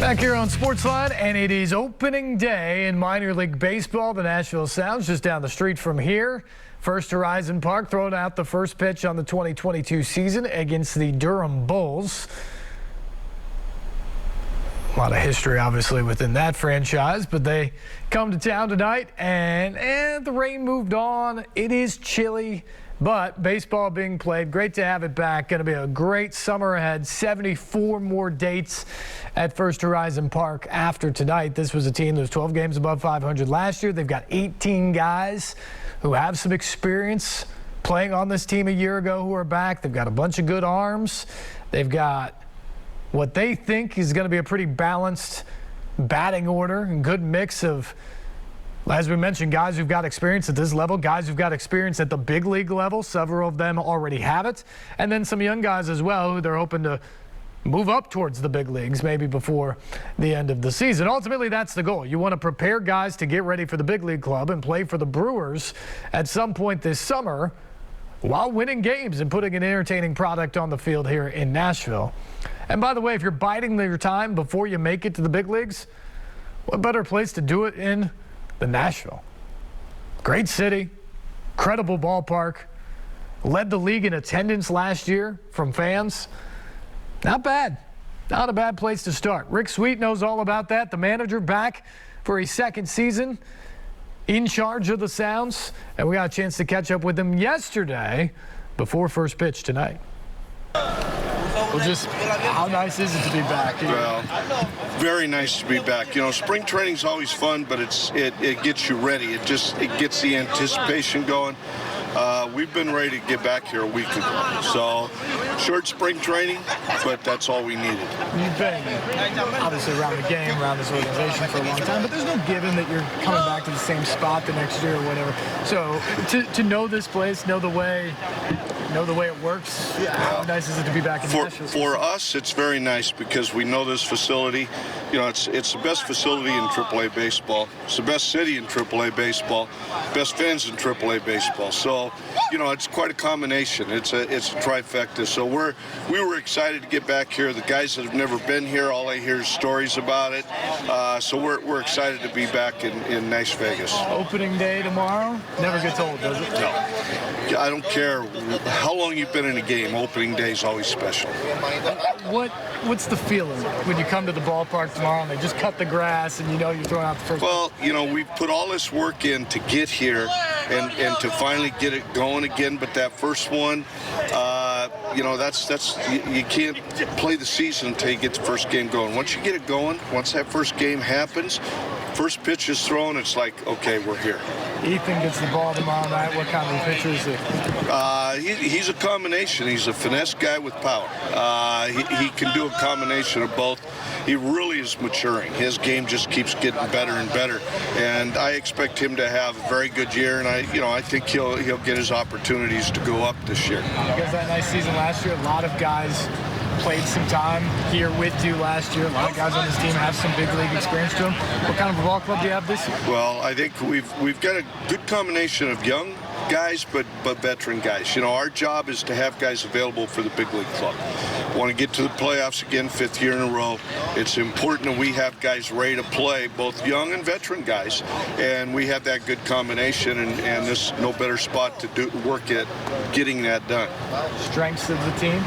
Back here on SportsLine, and it is opening day in minor league baseball. The Nashville Sounds just down the street from here. First Horizon Park throwing out the first pitch on the 2022 season against the Durham Bulls. A lot of history, obviously, within that franchise, but they come to town tonight, and the rain moved on. It is chilly, but baseball being played. Great to have it back. Going to be a great summer ahead. 74 more dates at First Horizon Park after tonight. This was a team that was 12 games above 500 last year. They've got 18 guys who have some experience playing on this team a year ago who are back. They've got a bunch of good arms. They've got what they think is going to be a pretty balanced batting order and good mix of, as we mentioned, guys who've got experience at this level, guys who've got experience at the big league level. Several of them already have it. And then some young guys as well who they're hoping to move up towards the big leagues maybe before the end of the season. Ultimately, that's the goal. You want to prepare guys to get ready for the big league club and play for the Brewers at some point this summer while winning games and putting an entertaining product on the field here in Nashville. And by the way, if you're biding your time before you make it to the big leagues, what better place to do it in than Nashville? Great city, credible ballpark, led the league in attendance last year from fans. Not bad. Not a bad place to start. Rick Sweet knows all about that. The manager back for his second season in charge of the Sounds. And we got a chance to catch up with him yesterday before first pitch tonight. Well, just how nice is it to be back here? Well, very nice to be back. You know, spring training's always fun, but it gets you ready. It gets the anticipation going. We've been ready to get back here a week ago. So, short spring training, but that's all we needed. You've been obviously around the game, around this organization for a long time, but there's no given that you're coming back to the same spot the next year or whatever. So, to know this place, know the way it works, how nice is it to be back in Nashville? For us, it's very nice because we know this facility. You know, it's the best facility in AAA baseball. It's the best city in AAA baseball. Best fans in AAA baseball. So, you know, it's quite a combination. It's a trifecta. So we were excited to get back here. The guys that have never been here, all I hear is stories about it. So we're excited to be back in nice Vegas. Opening day tomorrow never gets old, does it? No. I don't care how long you've been in a game. Opening day is always special. What's the feeling when you come to the ballpark tomorrow and they just cut the grass and you know you're throwing out the first? Well, you know, we've put all this work in to get here and to finally get it going again. But that first one, you know, you can't play the season until you get the first game going. Once you get it going, once that first game happens, first pitch is thrown, it's like, okay, we're here. Ethan gets the ball tomorrow night. What kind of pitcher is he? He's a combination. He's a finesse guy with power. He can do a combination of both. He really is maturing. His game just keeps getting better and better. And I expect him to have a very good year. And I think he'll get his opportunities to go up this year. Because that nice season last year, a lot of guys played some time here with you last year. A lot of guys on this team have some big league experience to them. What kind of a ball club do you have this year? Well, I think we've got a good combination of young guys, but veteran guys. You know, our job is to have guys available for the big league club. Want to get to the playoffs again, 5th year in a row. It's important that we have guys ready to play, both young and veteran guys, and we have that good combination, and there's no better spot to work at getting that done. Strengths of the team?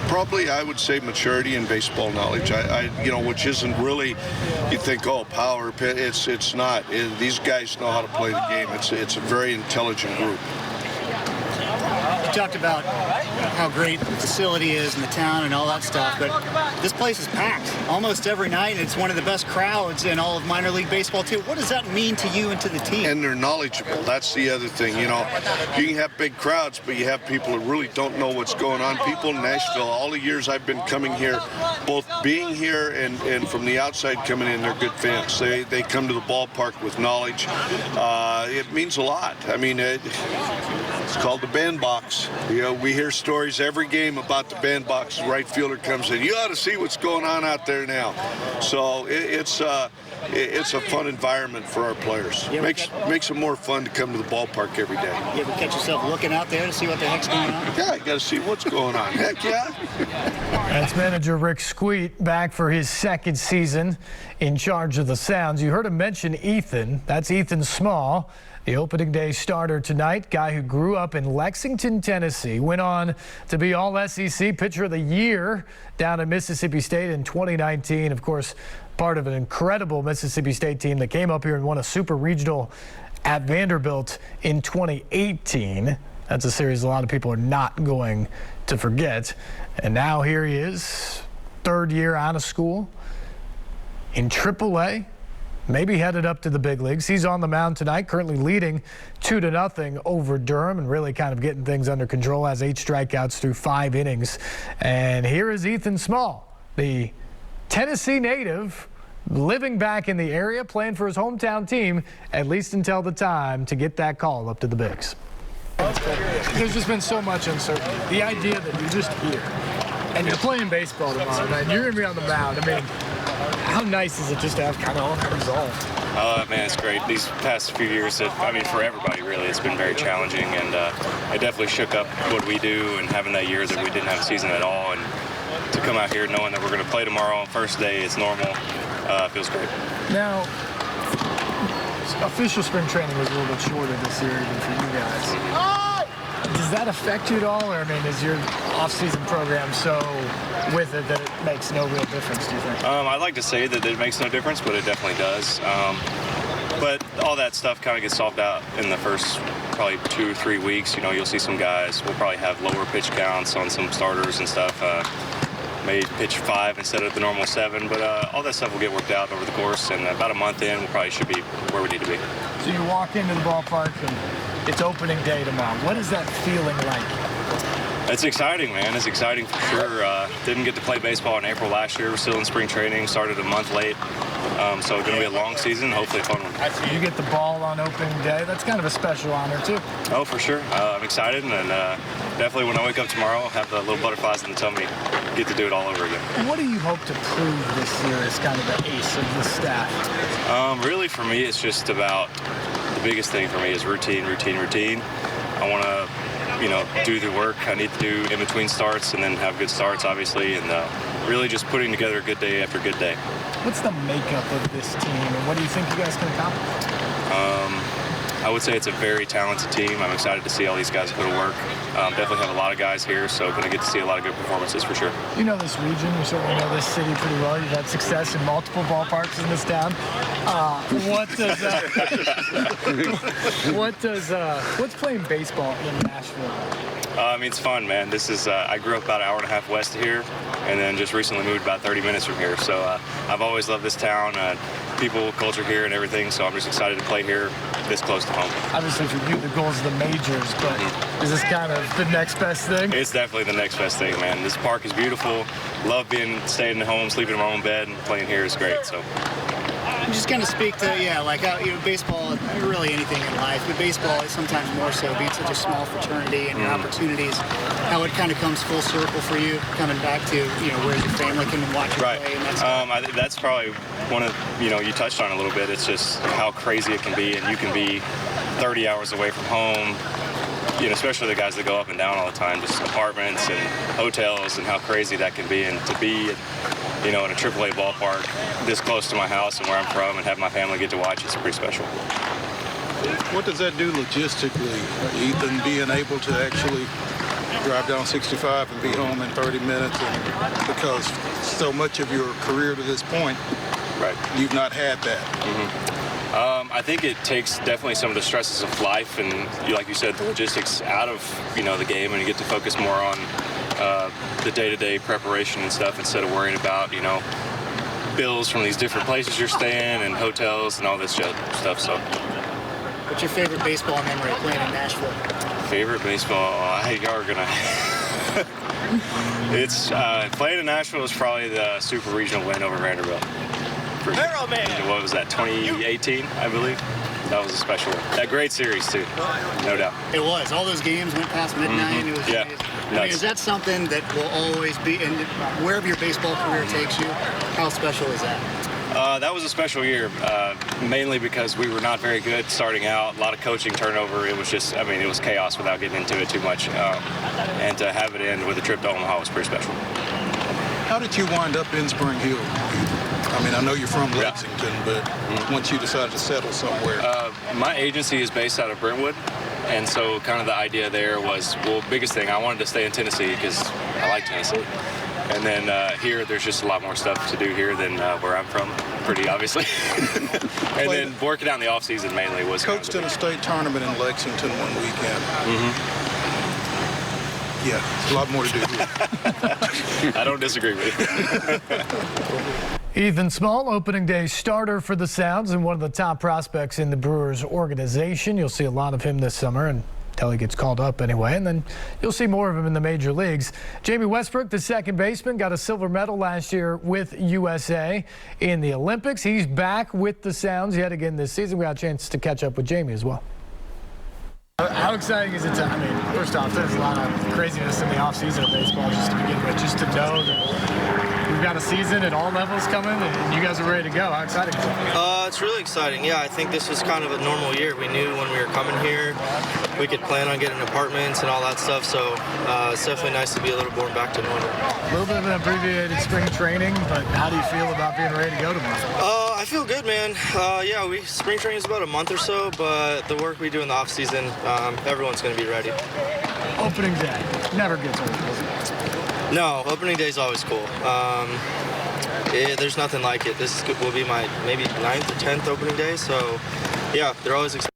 Probably, I would say maturity and baseball knowledge. You know, which isn't really, you think, oh, power. It's not. These guys know how to play the game. It's a very intelligent group. You talked about how great the facility is in the town and all that stuff, but this place is packed almost every night, and it's one of the best crowds in all of minor league baseball, too. What does that mean to you and to the team? And they're knowledgeable. That's the other thing. You know, you can have big crowds, but you have people who really don't know what's going on. People in Nashville, all the years I've been coming here, both being here and from the outside coming in, they're good fans. They come to the ballpark with knowledge. It means a lot. I mean, it's called the bandbox. You know, we hear stories every game about the bandbox. Right fielder comes in. You ought to see what's going on out there now. So it's a fun environment for our players. Yeah, makes it more fun to come to the ballpark every day. You ever catch yourself looking out there to see what the heck's going on? Yeah, you got to see what's going on. Heck yeah. That's manager Rick Squeet back for his second season in charge of the Sounds. You heard him mention Ethan. That's Ethan Small, the opening day starter tonight. Guy who grew up in Lexington, Tennessee. Went on to be All-SEC Pitcher of the Year down at Mississippi State in 2019. Of course, part of an incredible Mississippi State team that came up here and won a super regional at Vanderbilt in 2018. That's a series a lot of people are not going to forget. And now here he is, third year out of school in AAA, maybe headed up to the big leagues. He's on the mound tonight, currently leading 2-0 over Durham and really kind of getting things under control. Has 8 strikeouts through 5 innings. And here is Ethan Small, the Tennessee native, living back in the area, playing for his hometown team, at least until the time to get that call up to the bigs. There's just been so much uncertainty. The idea that you're just here and you're playing baseball tomorrow night, and you're going to be on the mound. I mean, how nice is it just to have kind of all that resolved? Man, it's great. These past few years, for everybody really, it's been very challenging, and it definitely shook up what we do, and having that year that we didn't have a season at all, and to come out here knowing that we're going to play tomorrow on first day, it's normal, feels great. Now, official spring training was a little bit shorter this year even for you guys. Does that affect you at all, or I mean, is your off-season program so with it that it makes no real difference, do you think? I'd like to say that it makes no difference, but it definitely does. But all that stuff kind of gets solved out in the first probably 2 or 3 weeks. You know, you'll see some guys, we'll probably have lower pitch counts on some starters and stuff. Maybe pitch 5 instead of the normal 7, but all that stuff will get worked out over the course, and about a month in, we probably should be where we need to be. So you walk into the ballpark and it's opening day tomorrow. What is that feeling like? It's exciting, man. It's exciting for sure. Didn't get to play baseball in April last year. We're still in spring training. Started a month late. So it's going to be a long season, hopefully a fun one. You get the ball on opening day. That's kind of a special honor, too. Oh, for sure. I'm excited, and definitely when I wake up tomorrow, I'll have the little butterflies in the tummy, get to do it all over again. What do you hope to prove this year as kind of the ace of the staff? Really, for me, it's just about the biggest thing for me is routine. I want to do the work I need to do in between starts and then have good starts, obviously, and really just putting together a good day after good day. What's the makeup of this team, and what do you think you guys can accomplish? I would say it's a very talented team. I'm excited to see all these guys go to work. Definitely have a lot of guys here, so going to get to see a lot of good performances for sure. You know this region, you certainly know this city pretty well. You've had success in multiple ballparks in this town. What's playing baseball in Nashville? It's fun, man. This is I grew up about an hour and a half west of here, and then just recently moved about 30 minutes from here. So I've always loved this town, people, culture here, and everything. So I'm just excited to play here, this close to home. Obviously, for you, the goal is the majors, but is this kind of the next best thing? It's definitely the next best thing, man. This park is beautiful. Love staying at home, sleeping in my own bed, and playing here is great. So. Just kind of speak to, baseball, really anything in life, but baseball is sometimes more so being such a small fraternity and your opportunities, how it kind of comes full circle for you, coming back to, where your family can watch you play. And I think that's probably one of, you touched on a little bit. It's just how crazy it can be, and you can be 30 hours away from home, especially the guys that go up and down all the time, just apartments and hotels, and how crazy that can be. And to be, in a AAA ballpark this close to my house and where I'm from and have my family get to watch, it's pretty special. What does that do logistically, Ethan, being able to actually drive down 65 and be home in 30 minutes? And because so much of your career to this point, right, you've not had that. I think it takes definitely some of the stresses of life and, like you said, the logistics out of, the game, and you get to focus more on the day-to-day preparation and stuff instead of worrying about, bills from these different places you're staying and hotels and all this stuff. So, what's your favorite baseball memory playing in Nashville? Favorite baseball? Y'all are gonna. It's playing in Nashville is probably the super regional win over Vanderbilt. What was that? 2018, I believe. That was a special one. That great series too, no doubt. It was. All those games went past midnight. It was amazing. I mean, is that something that will always be, and wherever your baseball career takes you, how special is that? That was a special year, mainly because we were not very good starting out. A lot of coaching turnover. It was just, it was chaos without getting into it too much. And to have it end with a trip to Omaha was pretty special. How did you wind up in Spring Hill? I mean, I know you're from Lexington, but once you decided to settle somewhere. My agency is based out of Brentwood, and so kind of the idea there was, well, biggest thing, I wanted to stay in Tennessee because I like Tennessee. And then here, there's just a lot more stuff to do here than where I'm from, pretty obviously. And then working out in the off season mainly was coached in a state tournament in Lexington one weekend. Yeah, a lot more to do here. I don't disagree with you. Ethan Small, opening day starter for the Sounds and one of the top prospects in the Brewers organization. You'll see a lot of him this summer until he gets called up anyway, and then you'll see more of him in the major leagues. Jamie Westbrook, the second baseman, got a silver medal last year with USA in the Olympics. He's back with the Sounds yet again this season. We got a chance to catch up with Jamie as well. How exciting is it to, I mean, first off, there's a lot of craziness in the offseason of baseball just to begin with, just to know that we've got a season at all levels coming and you guys are ready to go. How exciting is it? It's really exciting. Yeah, I think this was kind of a normal year. We knew when we were coming here we could plan on getting apartments and all that stuff, so it's definitely nice to be a little more back to normal. A little bit of an abbreviated spring training, but how do you feel about being ready to go tomorrow? I feel good, man. Yeah, spring training is about a month or so, but the work we do in the off season, everyone's going to be ready. Opening day never gets old. No, opening day is always cool. There's nothing like it. This will be my maybe 9th or 10th opening day, so yeah, they're always exciting.